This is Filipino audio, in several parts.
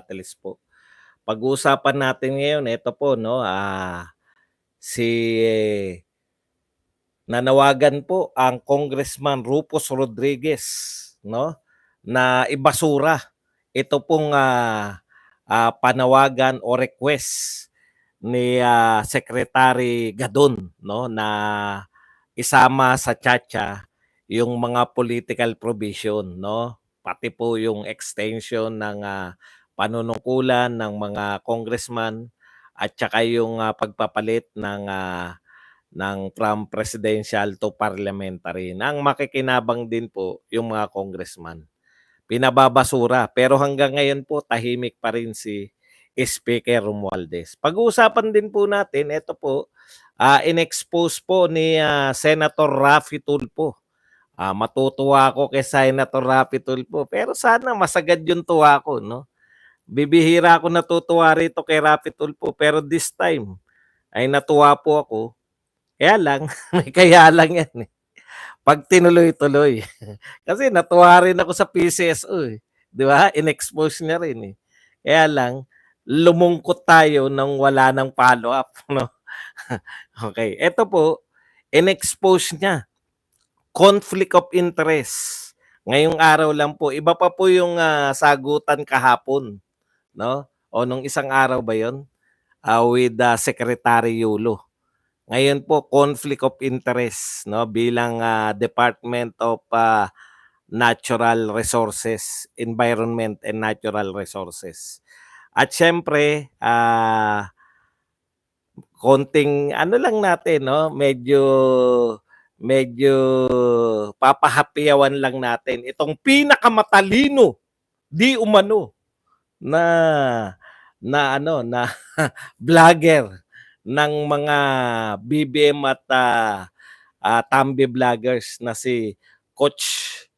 Satelis po. Pag-uusapan natin ngayon, ito po, no, si nanawagan po ang Congressman Rufus Rodriguez, no, na ibasura ito pong panawagan o request ni Secretary Gadon, no, na isama sa tiyatya yung mga political provision, no, pati po yung extension ng panunungkulan ng mga congressman at saka yung pagpapalit ng from presidential to parliamentary. Ang makikinabang din po yung mga congressman. Pinababasura. Pero hanggang ngayon po, tahimik pa rin si Speaker Romualdez. Pag-uusapan din po natin, ito po, in-expose po ni Senator Raffy Tulfo. Matutuwa ako kay Senator Raffy Tulfo. Pero sana masagad yung tuwa ko, no? Bibihira ako natutuwa rito kay Raffy Tulfo. Pero this time, ay natuwa po ako. Kaya lang, may kaya lang yan eh. Pag tinuloy-tuloy. Kasi natuwa rin ako sa PCSO eh. Di ba? In-expose niya rin eh. Kaya lang, lumungkot tayo nang wala ng follow-up. No? Okay. Ito po, in-expose niya. Conflict of interest. Ngayong araw lang po. Iba pa po yung sagutan kahapon. No? O nung isang araw ba yun? With Secretary Yulo. Ngayon po, conflict of interest, no, bilang Department of Natural Resources, Environment and Natural Resources. At syempre, konting ano lang natin, no, medyo papahapiyawan lang natin itong pinakamatalino di umano na vlogger ng mga BBM at Tambi vloggers na si Coach.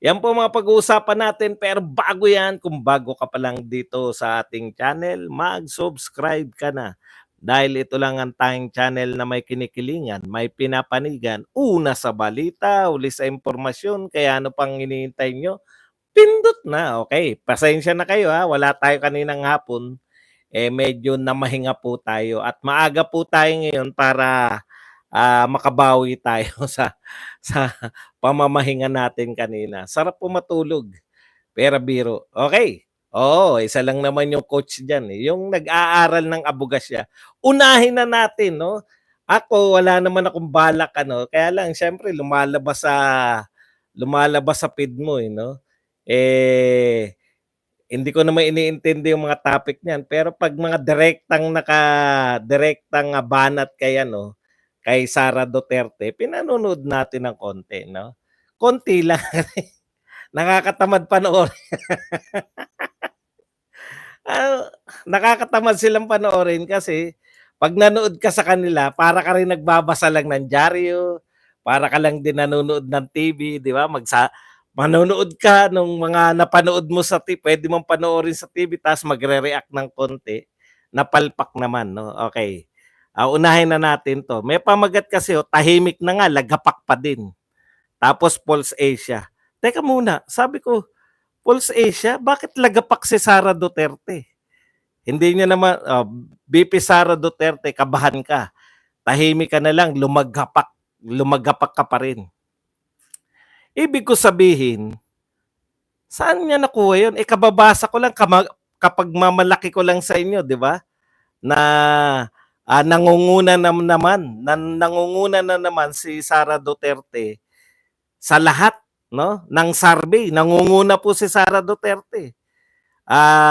Yan po mga pag-uusapan natin, pero bago yan, kung bago ka pa lang dito sa ating channel, mag-subscribe ka na. Dahil ito lang ang tayong channel na may kinikilingan, may pinapanigan, una sa balita, uli sa impormasyon, kaya ano pang hinihintay nyo? Pindot na, okay. Pasensya na kayo wala tayo kaninang hapon. Medyo namahinga po tayo at maaga po tayo ngayon para makabawi tayo sa pamamahinga natin kanina. Sarap po matulog. Pero biro. Okay. Oo, isa lang naman yung coach dyan. Yung nag-aaral ng abogasya. Unahin na natin, no? Ako, wala naman akong balak, Kaya lang, syempre, lumalabas sa feed mo, no? Hindi ko naman iniintindi yung mga topic niyan, pero pag mga direktang banat kay Sara Duterte, pinanonood natin ng konti, no? Konti lang. Nakakatamad panoorin. Nakakatamad silang panoorin kasi pag nanood ka sa kanila, para ka rin nagbabasa lang ng dyaryo, para ka lang din nanonood ng TV, di ba? Manonood ka nung mga napanood mo sa TV, pwede mong panoorin sa TV, tapos magre-react ng konti, napalpak naman, no? Okay. Unahin na natin to. May pamagat kasi, tahimik na nga, lagapak pa din. Tapos Pulse Asia. Teka muna, sabi ko, Pulse Asia, bakit lagapak si Sara Duterte? Hindi niya naman, BP Sara Duterte, kabahan ka. Tahimik ka na lang, lumagapak ka pa rin. Ibig ko sabihin, saan niya nakuha yun? Kababasa ko lang, kapag mamalaki ko lang sa inyo, di ba? Na nangunguna na naman si Sara Duterte sa lahat, no, ng survey. Nangunguna po si Sara Duterte.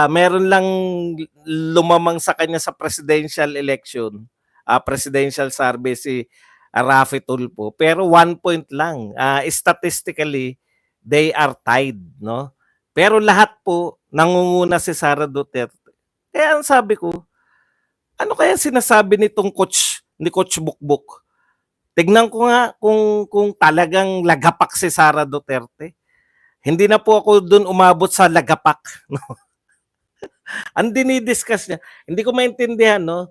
Meron lang lumamang sa kanya sa presidential election, presidential survey si Raffy Tulfo, pero 1 point lang. Statistically, they are tied, no? Pero lahat po nangunguna si Sara Duterte. Kaya ang sabi ko, ano kaya sinasabi nitong ni Coach Bukbuk? Tignan ko nga kung talagang lagapak si Sara Duterte. Hindi na po ako doon umabot sa lagapak, no? Ang dinidiscuss niya, hindi ko maintindihan, no?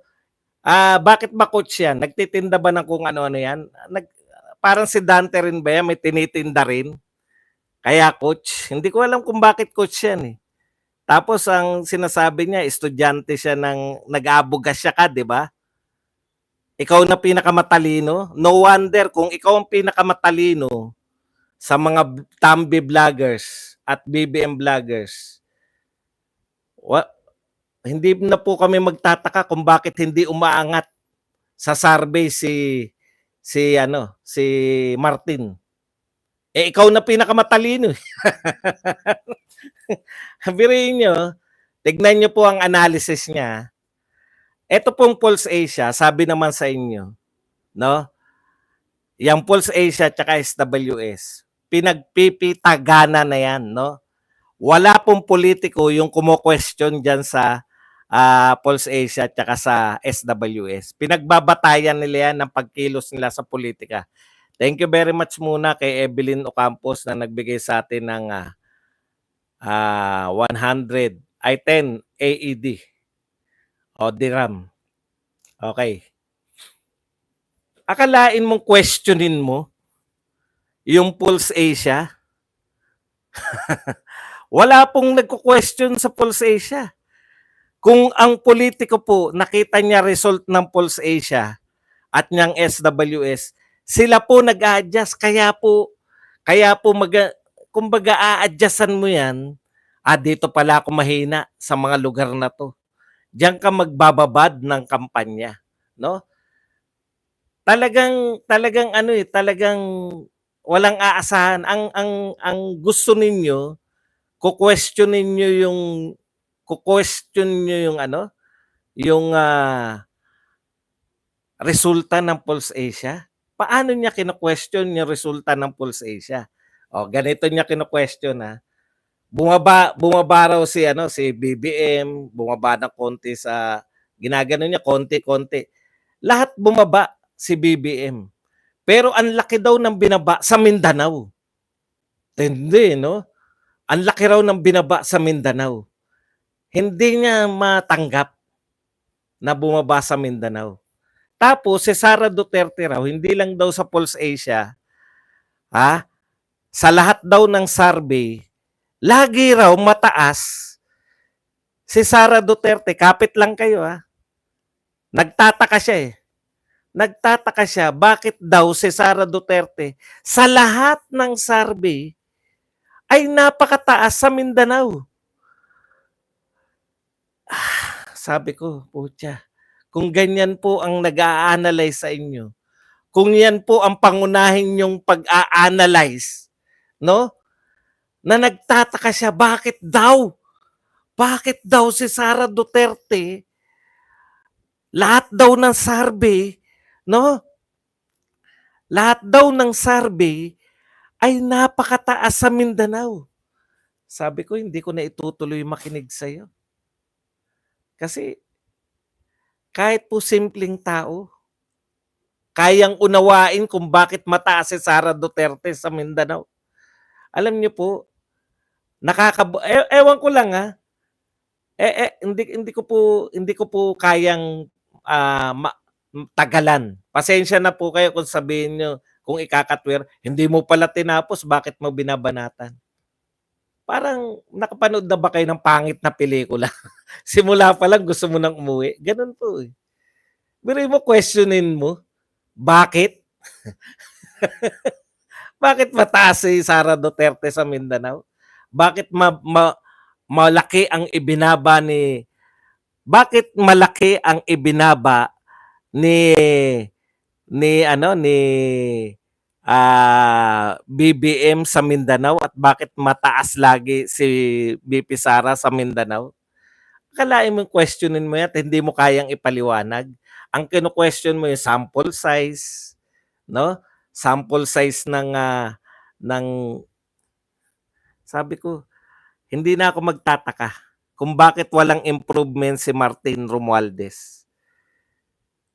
Bakit ba coach yan? Nagtitinda ba ng kung ano-ano yan? Parang si Dante rin ba yan? May tinitinda rin? Kaya coach, hindi ko alam kung bakit coach yan eh. Tapos ang sinasabi niya, estudyante siya ng nag-aaboga siya ka, di ba? Ikaw na pinakamatalino. No wonder kung ikaw ang pinakamatalino sa mga Tambi vloggers at BBM vloggers. Hindi na po kami magtataka kung bakit hindi umaangat sa survey si Martin. Eh ikaw na pinakamatalino. Habirin nyo, tignan nyo po ang analysis niya. Ito pong Pulse Asia, sabi naman sa inyo, no? Yang Pulse Asia at SWS, pinagpipitagana na yan, no? Wala pong politiko yung kumo-question dyan sa Pulse Asia at sa SWS. Pinagbabatayan nila yan ng pagkilos nila sa politika. Thank you very much muna kay Evelyn Ocampos na nagbigay sa atin ng 100, 10 AED o dirham. Okay. Akalain mong questionin mo yung Pulse Asia? Wala pong nagko-question sa Pulse Asia. Kung ang politiko po nakita niya result ng Pulse Asia at niyang SWS, sila po nag-a-adjust. Kaya po kumbaga a-adjustan mo yan, dito pala ako mahina sa mga lugar na to. Diyan ka magbababad ng kampanya, no? Talagang talagang walang aasahan. Ang gusto ninyo, question niyo yung yung resulta ng Pulse Asia. Paano niya kino-question yung resulta ng Pulse Asia? O ganito niya kino-question ha. Bumaba raw si BBM, bumaba ng konti sa ginagano niya konti-konti. Lahat bumaba si BBM. Pero ang laki daw ng binaba sa Mindanao. Hindi, no? Ang laki raw ng binaba sa Mindanao. Hindi niya matanggap na bumaba sa Mindanao. Tapos, si Sara Duterte raw, hindi lang daw sa Pulse Asia, sa lahat daw ng survey, lagi raw mataas si Sara Duterte. Kapit lang kayo, Nagtataka siya Nagtataka siya, bakit daw si Sara Duterte sa lahat ng survey ay napakataas sa Mindanao. Sabi ko, putya, kung ganyan po ang nag-a-analyze sa inyo, kung yan po ang pangunahin yung pag-a-analyze, no? Na nagtataka siya, bakit daw si Sara Duterte, lahat daw ng survey, no? Lahat daw ng survey ay napakataas sa Mindanao. Sabi ko, hindi ko na itutuloy makinig sa'yo. Kasi kahit po simpleng tao, kayang unawain kung bakit mataas si Sara Duterte sa Mindanao. Alam niyo po, ewan ko lang hindi ko po kayang tagalan. Pasensya na po kayo kung sabihin niyo, kung ikakatwir, hindi mo pala tinapos, bakit mo binabanatan? Parang nakapanood na ba kayo ng pangit na pelikula? Simula pa lang gusto mo nang umuwi. Ganun po eh. Pero mo questionin mo, bakit? Bakit mataas si Sara Duterte sa Mindanao? Bakit malaki ang ibinaba ni BBM sa Mindanao at bakit mataas lagi si BP Sara sa Mindanao? Akalain mo questionin mo yan at hindi mo kayang ipaliwanag. Ang kino-question mo yung sample size, no? Sample size ng sabi ko, hindi na ako magtataka kung bakit walang improvement si Martin Romualdez.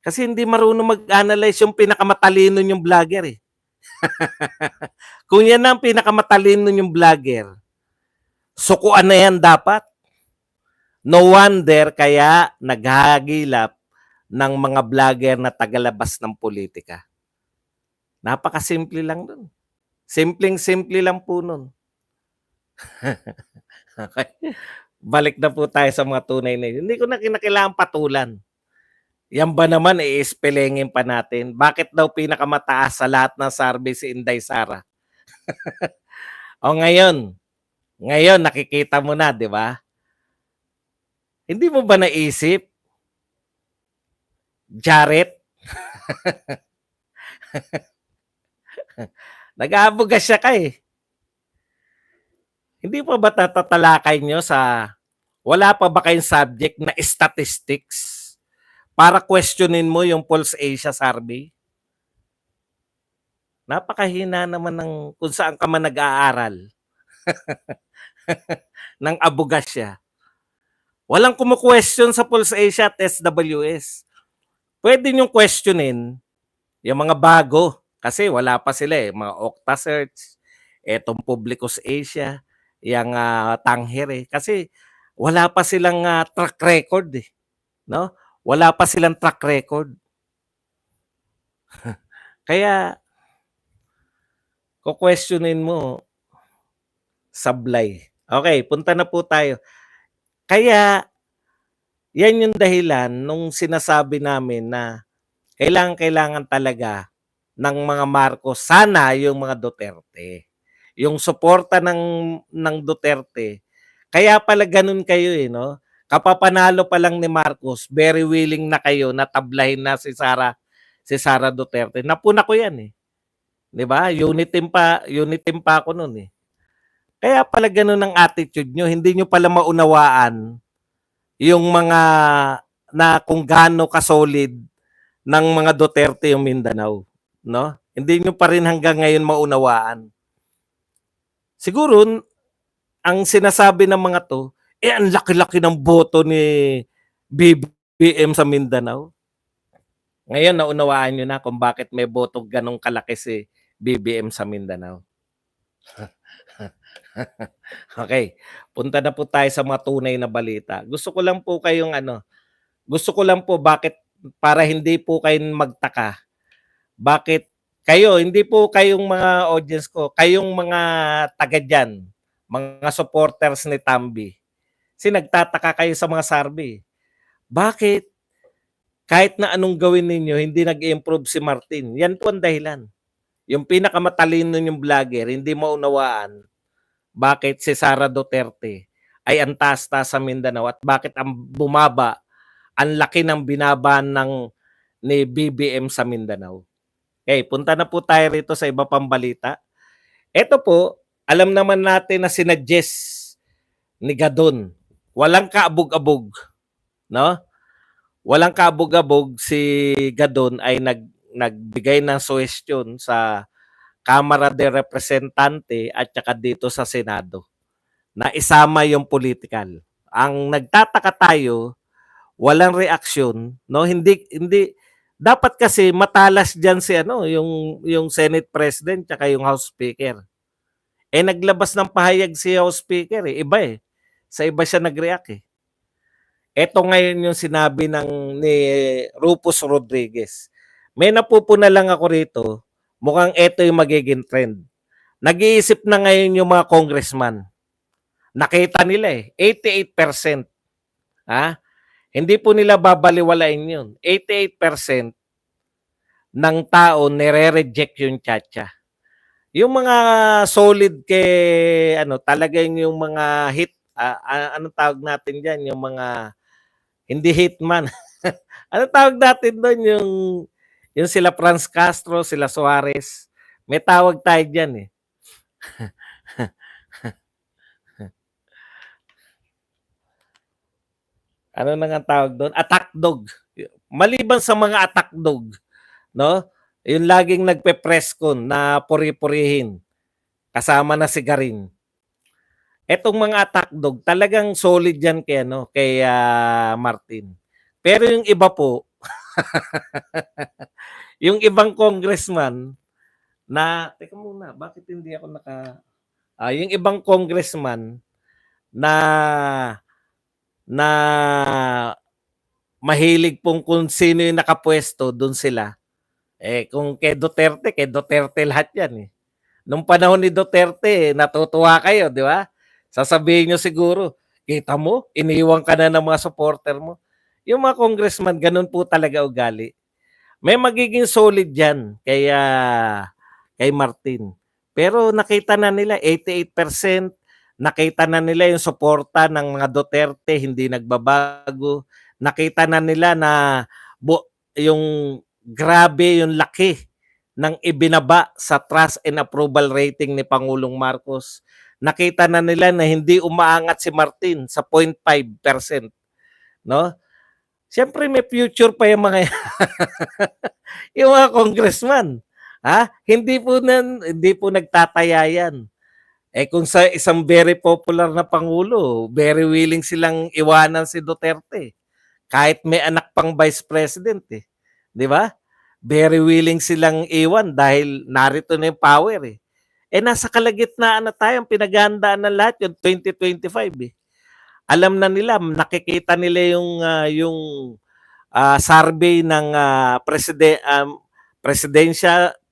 Kasi hindi marunong mag-analyze yung pinakamatalino yung vlogger eh. Kung yan ang pinakamatalino yung vlogger, sukuan na yan dapat. No wonder kaya naghahagilap ng mga vlogger na tagalabas ng politika. Napakasimple lang dun. Simpleng-simple lang po nun. Okey. Balik na po tayo sa mga tunay na hindi ko na kinakailangang patulan. Yan ba naman, iispelengin pa natin. Bakit daw pinakamataas sa lahat ng survey si Inday Sara? O ngayon nakikita mo na, 'di ba? Hindi mo ba naisip, Jaret, nag-aaboga siya ka, eh. Hindi pa ba tatatalakay niyo sa wala pa ba kayong subject na statistics para questionin mo yung Pulse Asia survey? Napakahina naman ng kung saan ka man nag-aaral ng abogasya. Walang kumu-question sa Pulse Asia at SWS. Puwede niyong questionin yung mga bago kasi wala pa sila, eh, mga Okta Search, etong Publicus Asia, yang, Tanghere kasi wala pa silang, track record, eh, 'no? Wala pa silang track record. Kaya ku-questionin mo, sablay. Okay, punta na po tayo. Kaya yan yung dahilan nung sinasabi namin na kailangan talaga ng mga Marcos, sana yung mga Duterte. Yung suporta ng Duterte, kaya pala gano'n kayo, eh, 'no? Kapapanalo pa lang ni Marcos, very willing na kayo na tablahin na si Sara Duterte. Napuna ko 'yan, eh, 'di ba? Unit team pa ako no'n, eh. Kaya pala gano'n ang attitude niyo, hindi niyo pala maunawaan yung mga na kung gaano ka-solid ng mga Duterte yung Mindanao, 'no? Hindi niyo pa rin hanggang ngayon maunawaan. Siguro ang sinasabi ng mga 'to, eh, ang laki-laki ng boto ni BBM sa Mindanao. Ngayon naunawaan niyo na kung bakit may botong gano'n kalaki si BBM sa Mindanao. Okay, punta na po tayo sa mga tunay na balita. Gusto ko lang po bakit para hindi po kayo magtaka, bakit hindi po kayong mga audience ko, kayong mga taga diyan, mga supporters ni Tambi, kasi nagtataka kayo sa mga survey. Bakit kahit na anong gawin ninyo hindi nag-improve si Martin? Yan po ang dahilan. Yung pinakamatalino niyong vlogger hindi maunawaan bakit si Sara Duterte ay ang taas-taas sa Mindanao at bakit ang laki ng binaba ni BBM sa Mindanao. Okay, punta na po tayo rito sa iba pang balita. Ito po, alam naman natin na sinuggest ni Gadon. Walang kaabog-abog, no? Walang kaabog-abog si Gadon ay nagbigay ng suhestyon sa Kamara de Representante at saka dito sa Senado na isama yung political. Ang nagtataka tayo, walang reaksyon, no? Hindi dapat kasi matalas diyan si yung Senate President at yung House Speaker. Eh naglabas ng pahayag si House Speaker, eh, iba eh. Sa iba siya nag-react eh. Ito ngayon yung sinabi ni Rufus Rodriguez. May napupuna lang ako rito, mukhang ito yung magiging trend. Nag-iisip na ngayon yung mga congressman. Nakita nila eh, 88%. Ha? Hindi po nila babaliwalain yun. 88% ng tao nire-reject yung Chacha. Yung mga solid talagang yung mga anong tawag natin diyan, yung mga hindi hitman. Anong tawag natin doon yung sila Franz Castro, sila Suarez. May tawag tayo diyan eh. Ano na nga tawag doon? Attack dog. Maliban sa mga attack dog, no? Yung laging nagpe-press con na puri-purihin. Kasama na si Garin. Etong mga attack dog, talagang solid yan kay Martin. Pero yung iba po, yung ibang congressman teka muna, bakit hindi ako yung ibang congressman na mahilig pong kung sino yung nakapwesto, doon sila. Eh, kung kay Duterte lahat yan eh. Nung panahon ni Duterte, natutuwa kayo, di ba? Sasabihin niyo siguro, "Kita mo, iniwan ka na ng mga supporter mo." Yung mga congressman gano'n po talaga ugali. May magiging solid diyan kay Martin. Pero nakita na nila 88%, nakita na nila yung suporta ng mga Duterte hindi nagbabago. Nakita na nila na yung grabe yung laki ng ibinaba sa trust and approval rating ni Pangulong Marcos. Nakita na nila na hindi umaangat si Martin sa 0.5%, no? Siyempre may future pa yung mga yung mga congressman. Ha? Hindi po nagtataya yan. Eh kung sa isang very popular na pangulo, very willing silang iwanan si Duterte. Kahit may anak pang vice president eh. 'Di ba? Very willing silang iwan dahil narito na yung power eh. Eh nasa kalagitnaan na tayo, pinaghahandaan ng lahat yung 2025 eh. Alam na nila, nakikita nila yung survey ng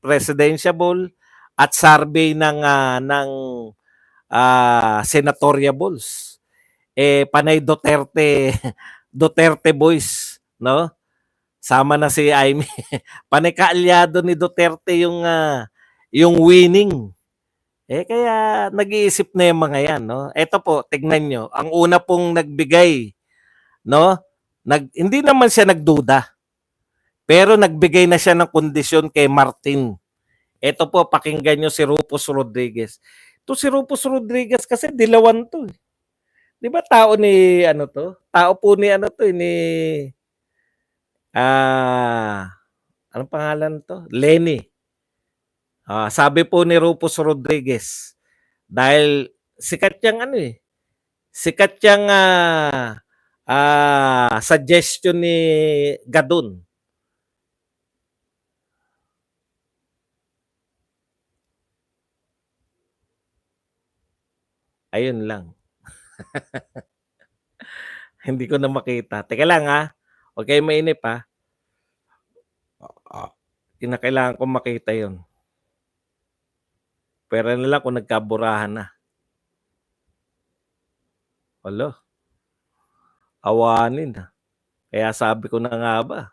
presidentiable at survey ng senatoriables. Eh panay Duterte Duterte boys, no? Sama na si Aimee. Panay kaalyado ni Duterte yung winning. Eh kaya nag-iisip na yung mga yan, no? Ito po, tignan nyo. Ang una pong nagbigay, no? Hindi naman siya nagduda. Pero nagbigay na siya ng kondisyon kay Martin. Ito po, pakinggan nyo si Rufus Rodriguez. To si Rufus Rodriguez kasi dilawan to. Di ba tao ni ano to? Tao po ni ano to, ni anong pangalan to? Lenny. Sabi po ni Rufus Rodriguez, dahil sikat yang ano eh, sikat yang suggestion ni Gadon. Ayun lang. Hindi ko na makita. Teka lang ha. Huwag kayong mainip ha. Kinakailangan ko makita yun. Pero na lang kung nagkaburahan na. Wala. Awanin ha. Kaya sabi ko na nga ba.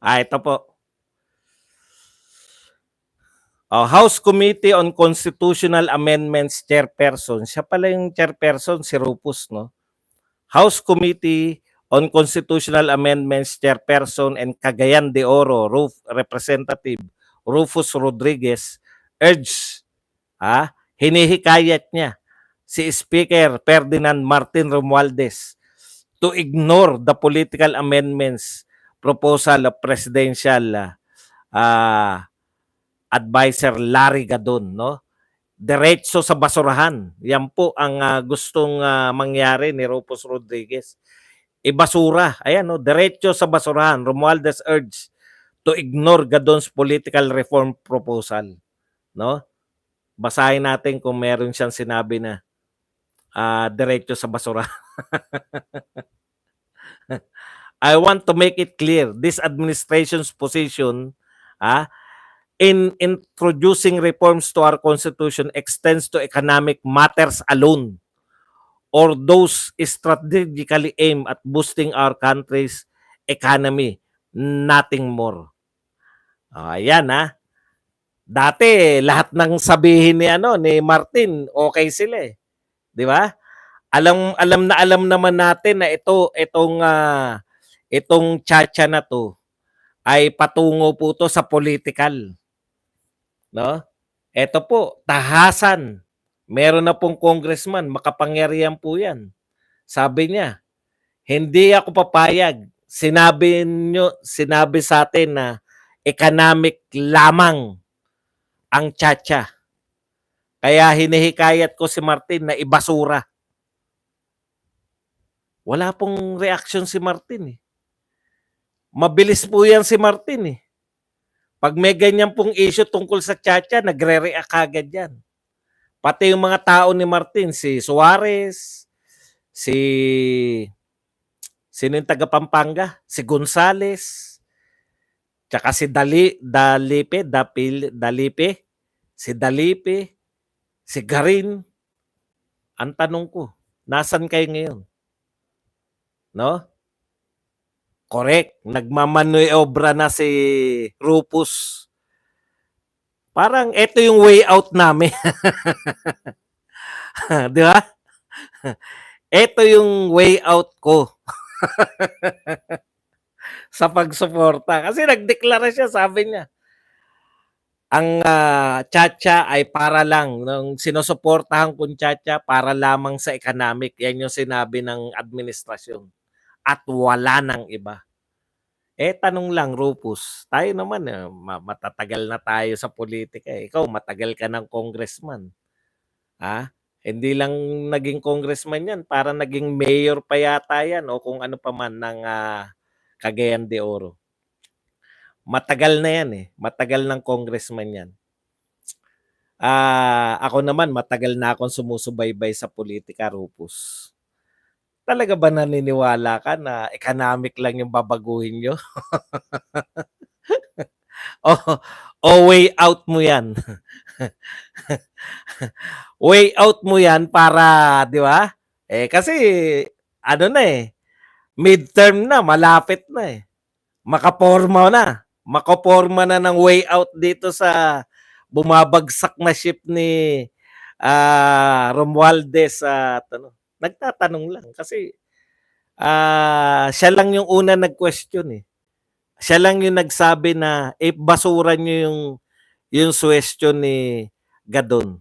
Ito po. House Committee on Constitutional Amendments Chairperson. Siya pala yung chairperson, si Rufus, no? House Committee on Constitutional Amendments Chairperson and Cagayan de Oro Representative Rufus Rodriguez urged, hinihikayat niya si Speaker Ferdinand Martin Romualdez to ignore the political amendments proposal of Presidential Advisor Larry Gadon, no? Diretso sa basurahan. Yan po ang gustong mangyari ni Rufus Rodriguez. Ibasura. Ayan, no? Diretso sa basurahan. Romualdez urged to ignore Gadon's political reform proposal. No? Basahin natin kung meron siyang sinabi na diretso sa basurahan. I want to make it clear, this administration's position in introducing reforms to our Constitution extends to economic matters alone or those strategically aimed at boosting our country's economy, nothing more. Ayan Dati lahat ng sabihin ni Martin, okay sila eh. 'Di ba? Alam naman natin na itong tsatsya na to ay patungo po to sa political. No? Ito po, tahasan. Meron na pong congressman, makapangyarihan po yan. Sabi niya, hindi ako papayag. Sinabi sa atin na economic lamang ang tsatsya. Kaya hinihikayat ko si Martin na ibasura. Wala pong reaction si Martin eh. Mabilis po yan si Martin eh. Pag may ganyan pong issue tungkol sa tsatsya, nagre-react agad yan. Pati yung mga tao ni Martin, si Suarez, si Sino yung taga Pampanga? Si Gonzales, tsaka si Dalipe, si Dalipe, si Garin. Ang tanong ko, nasan kayo ngayon? No? Correct. Nagmamanoobra na si Rufus. Parang ito yung way out namin. Di ba? Ito yung way out ko sa pagsuporta. Kasi nagdeklara siya, sabi niya, ang Chacha ay para lang, nung sinusuportahan kong Chacha, para lamang sa economic. Yan yung sinabi ng administrasyon. At wala nang iba. Tanong lang, Rufus, tayo naman, matatagal na tayo sa politika. Ikaw, matagal ka ng congressman. Ha? Hindi lang naging congressman yan, para naging mayor pa yata yan o kung ano pa man ng Cagayan de Oro. Matagal na yan eh. Matagal ng congressman yan. Ako naman, matagal na akong sumusubaybay sa politika, Rufus. Talaga ba naniniwala ka na economic lang yung babaguhin nyo? o way out mo yan? Way out mo yan para, di ba? Kasi, ano na midterm na, malapit na Makaporma na. Makaporma na ng way out dito sa bumabagsak na ship ni Romualdez at nagtatanong lang kasi siya lang yung una nag-question Siya lang yung nagsabi na basura niyo yung question ni Gadon.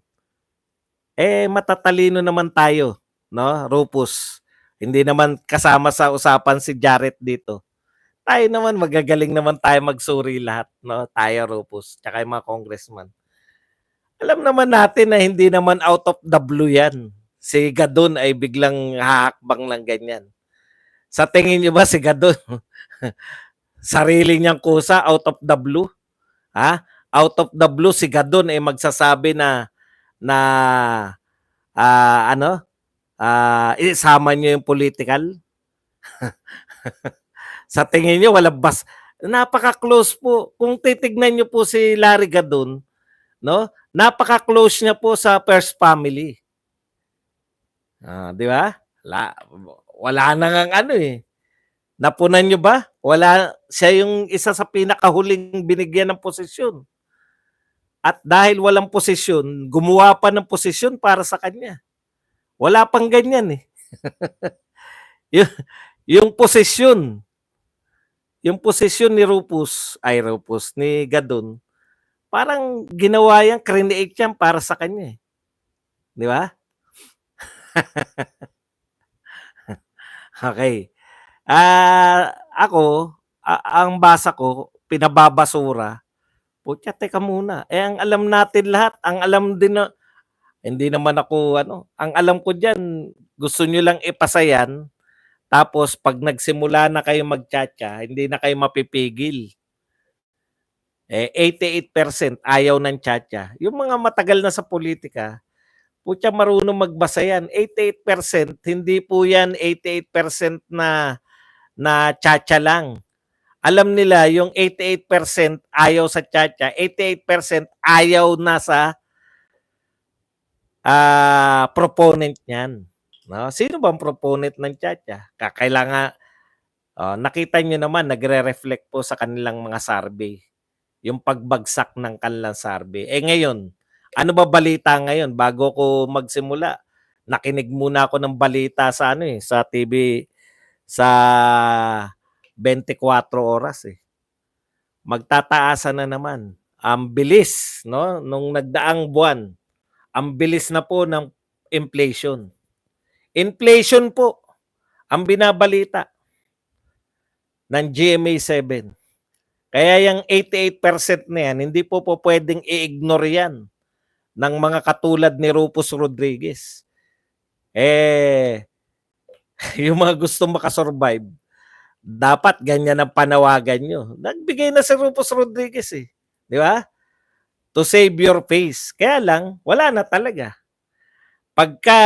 Matatalino naman tayo, no, Rufus. Hindi naman kasama sa usapan si Jarrett dito. Tayo naman, magagaling naman tayo magsuri lahat, no? Tayo, Rufus, tsaka yung mga congressman. Alam naman natin na hindi naman out of the blue yan. Si Gadon ay biglang hahakbang ng ganyan. Sa tingin niyo ba si Gadon, sarili niyang kusa, out of the blue? Ha? Out of the blue, si Gadon ay magsasabi na isama niyo yung political? Sa tingin niyo, walang napaka-close po. Kung titignan niyo po si Larry Gadon, no? Napaka-close niya po sa First Family. Di ba? Wala nang Napunan niyo ba? Siya yung isa sa pinakahuling binigyan ng posisyon. At dahil walang posisyon, gumawa pa ng posisyon para sa kanya. Wala pang ganyan yung posisyon ni Rufus, ni Gadon, parang ginawa yan, create yan para sa kanya Di ba? Okay. Ako, ang basa ko, pinababasura. Putya, teka muna. Ang alam natin lahat, ang alam din na, hindi naman ako, ang alam ko dyan, gusto nyo lang ipasa yan, tapos pag nagsimula na kayo magtsatsa, hindi na kayo mapipigil. 88% ayaw ng tsatsa. Yung mga matagal na sa politika, putya, marunong magbasa yan. 88%, hindi po yan 88% na tsatsa lang. Alam nila yung 88% ayaw sa tsatsa, 88% ayaw na sa proponent niyan. No? Sino bang proponent ng tsatsa? Kailangan, nakita nyo naman, nagre-reflect po sa kanilang mga survey. Yung pagbagsak ng kanilang survey. Ngayon, ano ba balita ngayon? Bago ko magsimula, nakinig muna ako ng balita sa sa TV, sa 24 oras Magtataasan na naman. Ang bilis, no? Nung nagdaang buwan, ang bilis na po ng inflation. Inflation po ang binabalita ng GMA7. Kaya yung 88% na yan, hindi po pwedeng i-ignore yan ng mga katulad ni Rufus Rodriguez. Yung mga gustong makasurvive, dapat ganyan ang panawagan nyo. Nagbigay na si Rufus Rodriguez Di ba? To save your face. Kaya lang, wala na talaga. Pagka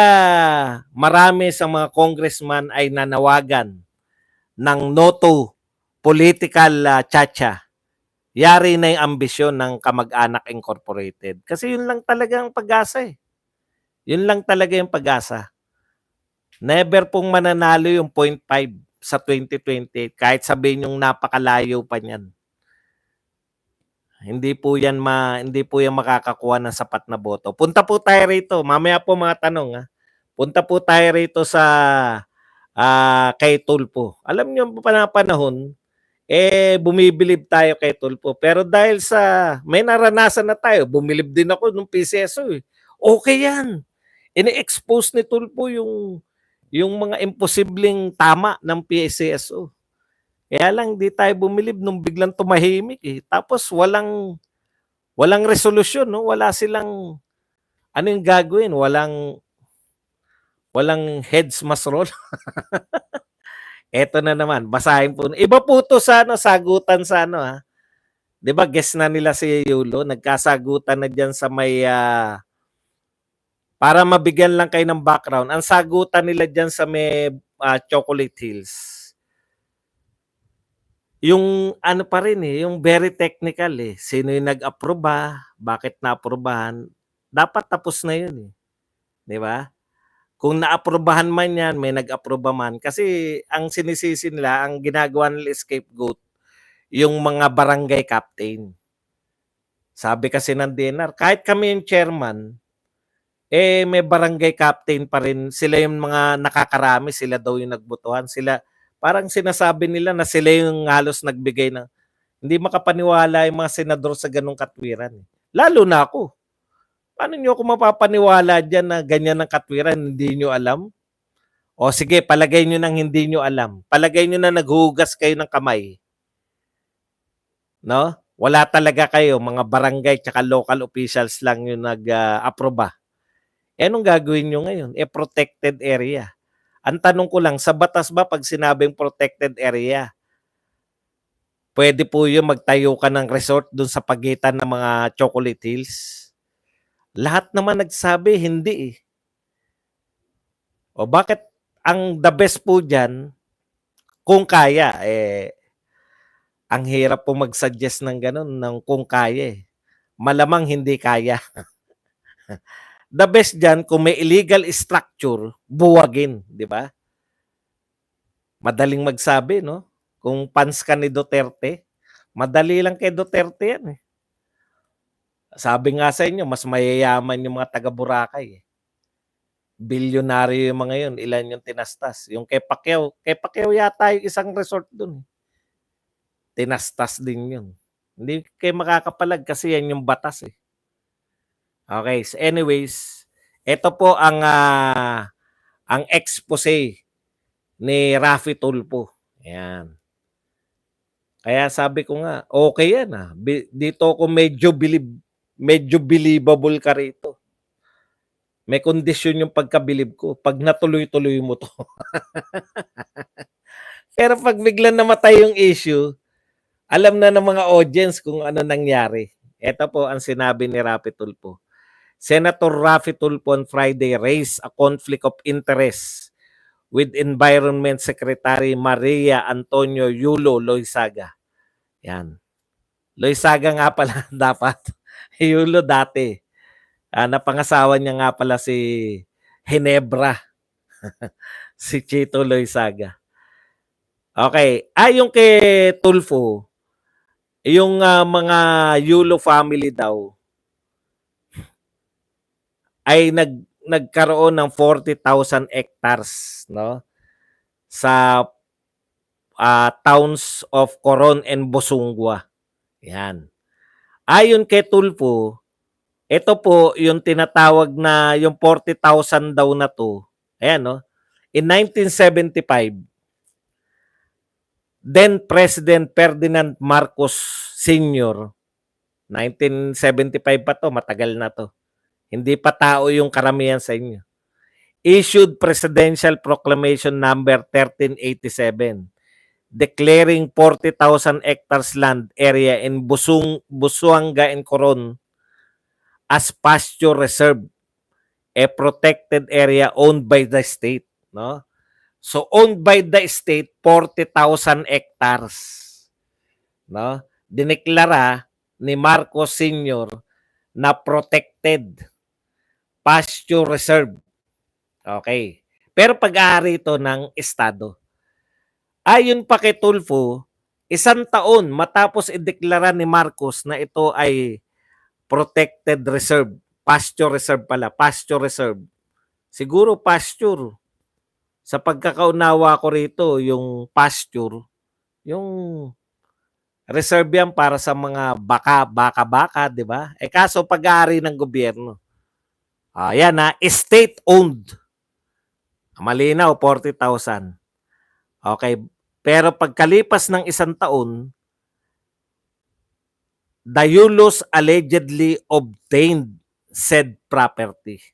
marami sa mga congressman ay nanawagan ng Noto Political Chacha. Yari na yung ambisyon ng Kamag-anak Incorporated. Kasi yun lang talaga ang pag-asa eh. Yun lang talaga yung pag-asa. Never pong mananalo yung 0.5 sa 2028 kahit sabihin yung napakalayo pa niyan. Hindi po yan makakakuha ng sapat na boto. Punta po tayo rito. Mamaya po mga tanong ha. Punta po tayo rito sa kay Tulfo. Alam niyo panahon bumibilib tayo kay Tulfo. Pero dahil sa may naranasan na tayo, bumilib din ako nung PCSO eh. Okay yan. Ini-expose ni Tulfo yung mga imposibleng tama ng PCSO. Kaya lang di tayo bumilib nung biglang tumahimik eh. Tapos walang resolusyon, no? Wala silang ano yung gagawin, walang heads must roll. Eto na naman, basahin po. Iba po to sa sagutan sa ha. 'Di ba guess na nila si Yulo, nagkasagutan na diyan sa may para mabigyan lang kayo ng background. Ang sagutan nila diyan sa may Chocolate Hills. Yung ano pa rin yung very technical eh. Sino yung nag-aproba, bakit na-aprobahan? Dapat tapos na yun eh. 'Di ba? Kung naaprobahan man yan, may nag-aproba man. Kasi ang sinisisi nila, ang ginagawa nila scapegoat, yung mga barangay captain. Sabi kasi ng DNR, kahit kami yung chairman, may barangay captain pa rin. Sila yung mga nakakarami, sila daw yung nagbotohan. Sila, parang sinasabi nila na sila yung halos nagbigay ng, hindi makapaniwala yung mga senador sa ganong katwiran. Lalo na ako. Paano nyo ako mapapaniwala dyan na ganyan ang katwiran, hindi nyo alam? O sige, palagay nyo nang hindi nyo alam. Palagay nyo na naghuhugas kayo ng kamay. No? Wala talaga kayo, mga barangay tsaka local officials lang yung nag-aproba. Anong gagawin nyo ngayon? Protected area. Ang tanong ko lang, sa batas ba pag sinabing protected area, pwede po yung magtayo ka ng resort dun sa pagitan ng mga Chocolate Hills? Lahat naman nagsabi, hindi eh. O bakit ang the best po dyan, kung kaya, ang hirap po mag-suggest ng ganun, ng kung kaya eh. Malamang hindi kaya. The best dyan, kung may illegal structure, buwagin, di ba? Madaling magsabi, no? Kung fans ka ni Duterte, madali lang kay Duterte yan eh. Sabi nga sa inyo, mas mayayaman yung mga taga Boracay eh. Bilyonaryo yung mga yun, ilan yung tinastas. Yung kay Pacquiao yata yung isang resort dun. Tinastas din yun. Hindi kayo makakapalag kasi yan yung batas eh. Okay, so anyways, ito po ang expose ni Raffy Tulfo. Ayan. Kaya sabi ko nga, okay yan dito ako medyo believable ka rito. May kondisyon yung pagkabilib ko. Pag natuloy-tuloy mo to. Pero pag biglang namatay yung issue, alam na ng mga audience kung ano nangyari. Ito po ang sinabi ni Raffy Tulfo. Senator Raffy Tulfo on Friday raised a conflict of interest with Environment Secretary Maria Antonio Yulo Loizaga. Yan. Loizaga nga pala dapat. Yulo dati. Napangasawa niya nga pala si Ginebra. Si Chito Loizaga. Okay. Yung kay Tulfo, yung mga Yulo family daw ay nagkaroon ng 40,000 hectares no sa towns of Coron and Bosungwa. Yan. Ayon kay Tulfo, ito po yung tinatawag na yung 40,000 daw na to. Ayan no. In 1975, then President Ferdinand Marcos Sr., 1975 pa to, matagal na to. Hindi pa tao yung karamihan sa inyo. Issued Presidential Proclamation number 1387 declaring 40,000 hectares land area in Busuanga and Coron as pasture reserve, a protected area owned by the state, no? So owned by the state 40,000 hectares, no? Dineklara ni Marcos Sr. na protected pasture reserve. Okay. Pero pag-aari ito ng estado. Ayon pa kay Tulfo, 1 taon matapos ideklara ni Marcos na ito ay protected reserve, pasture reserve pala, pasture reserve. Siguro pasture. Sa pagkakaunawa ko rito, yung pasture, yung reserve yan para sa mga baka-baka, di ba? Kaso pag-aari ng gobyerno. Yan na, state-owned. Malinaw, 40,000. Okay. Pero pagkalipas ng 1 taon, the Yulos allegedly obtained said property.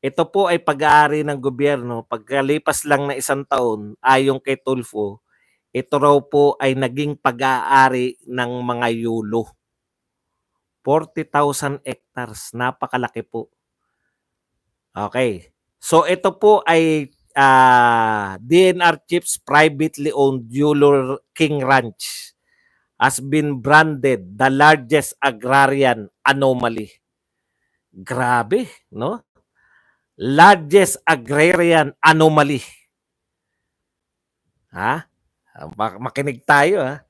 Ito po ay pag-aari ng gobyerno. Pagkalipas lang na 1 taon, ayon kay Tulfo, ito raw po ay naging pag-aari ng mga Yulo. 40,000 hectares. Napakalaki po. Okay. So ito po ay DNR Chief's privately owned Yulo King Ranch has been branded the largest agrarian anomaly. Grabe, no? Largest agrarian anomaly. Makinig tayo,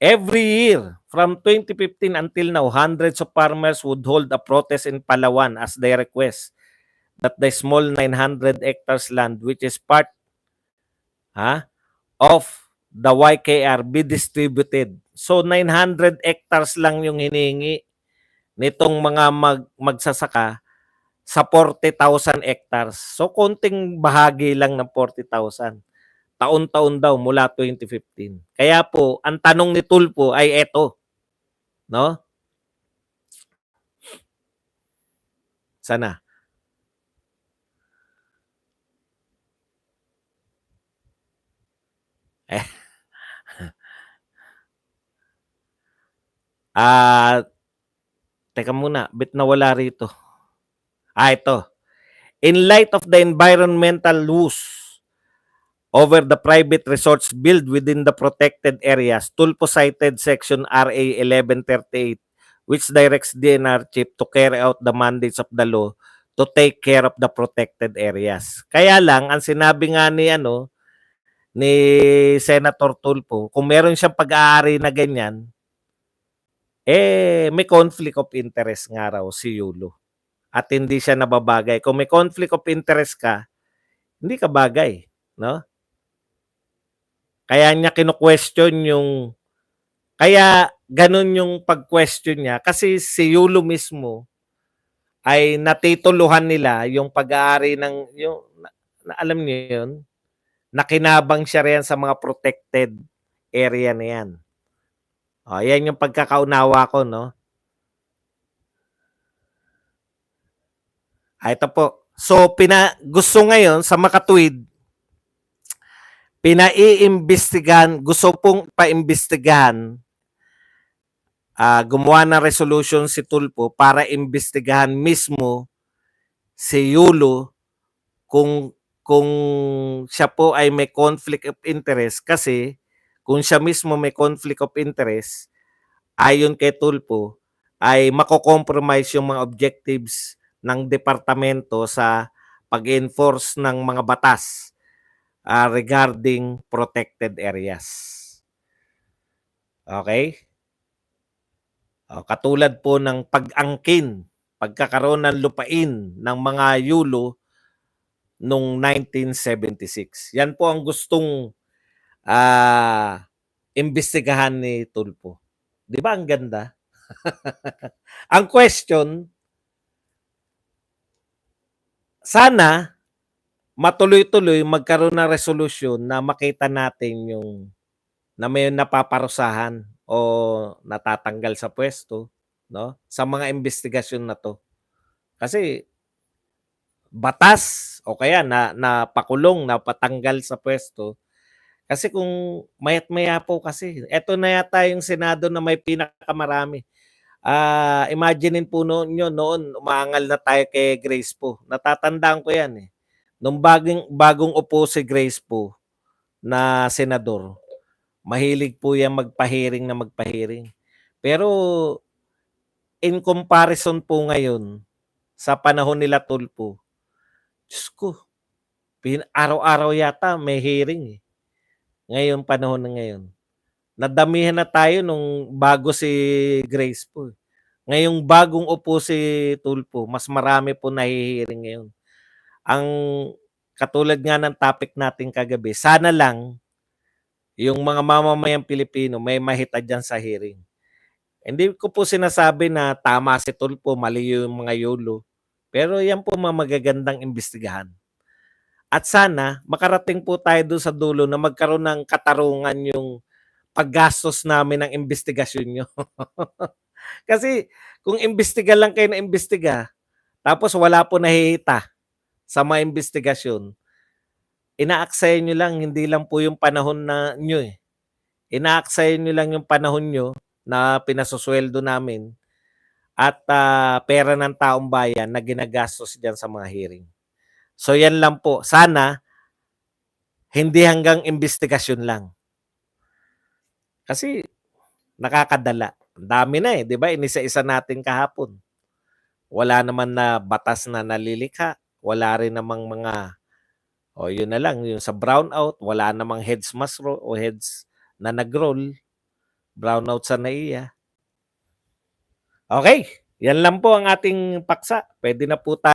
Every year, from 2015 until now, hundreds of farmers would hold a protest in Palawan as they request that the small 900 hectares land, which is part of the YKR, be distributed. So 900 hectares lang yung hinihingi nitong mga magsasaka sa 40,000 hectares. So konting bahagi lang ng 40,000. Taon-taon daw mula 2015. Kaya po, ang tanong ni Tulfo ay eto, no? Sana. Teka muna, bit nawala rito. Ito. In light of the environmental loss over the private resorts built within the protected areas, Tulfo cited Section RA 1138, which directs DNR Chief to carry out the mandates of the law to take care of the protected areas. Kaya lang, ang sinabi nga ni Senator Tulfo, kung meron siyang pag-aari na ganyan, may conflict of interest nga raw si Yulo. At hindi siya nababagay. Kung may conflict of interest ka, hindi ka bagay, no? Kaya niya kino-question kaya ganun yung pag-question niya kasi si Yulo mismo ay natituluhan nila yung pag-aari ng alam niyo yun, nakinabang siya riyan sa mga protected area na yan. Yan yung pagkakaunawa ko, no? Ito po. So, gusto ngayon sa makatwid, pinaiimbestigahan, gusto pong paimbestigahan, gumawa ng resolution si Tulfo para imbestigahan mismo si Yulo kung siya po ay may conflict of interest kasi kung siya mismo may conflict of interest, ayon kay Tulfo, ay mako-compromise yung mga objectives ng departamento sa pag-enforce ng mga batas regarding protected areas. Okay? Katulad po ng pag-angkin, pagkakaroon ng lupain ng mga Yulo noong 1976. Yan po ang gustong imbestigahan ni Tulfo. Di ba ang ganda? Ang question, sana matuloy-tuloy magkaroon ng resolusyon na makita natin yung na may napaparusahan o natatanggal sa pwesto, no? Sa mga investigasyon na to. Kasi batas o kaya napakulong, napatanggal sa pwesto. Kasi kung mayat-maya po kasi, eto na yata yung Senado na may pinakamarami. Imaginin po niyo noon umaangal na tayo kay Grace Poe, natatandaan ko 'yan, eh. Nung bagong upo si Grace Poe na senador, mahilig po 'yang magpa-hearing na magpa-hearing. Pero in comparison po ngayon sa panahon nila Tulfo, Diyos ko, araw-araw yata may hearing, eh, ngayong panahon na ngayon. Nadamihan na tayo nung bago si Grace Poe, eh. Ngayong bagong upo si Tulfo, mas marami po nahi-hearing ngayon. Ang katulad nga ng topic natin kagabi, sana lang yung mga mamamayang Pilipino may mahita diyan sa hearing. Hindi ko po sinasabi na tama si Tulfo, mali yung mga YOLO, pero yan po mga magagandang imbestigahan. At sana makarating po tayo doon sa dulo na magkaroon ng katarungan yung paggastos namin ng imbestigasyon niyo. Kasi kung imbestiga lang kayo na imbestiga, tapos wala po nahihita sa mga imbestigasyon, inaaksaya niyo lang, hindi lang po yung panahon na niyo, eh. Inaaksaya niyo lang yung panahon niyo na pinasusweldo namin at pera ng taong bayan na ginagastos diyan sa mga hearing. So yan lang po. Sana hindi hanggang imbestigasyon lang. Kasi nakakadala. Ang dami na, eh, 'di ba? Inisa-isa natin kahapon. Wala naman na batas na nalilikha, wala rin namang mga yun na lang, yung sa brownout, wala namang heads o heads na nag-roll, brownout sa NAIA. Okay, yan lang po ang ating paksa. Pwede na po tayo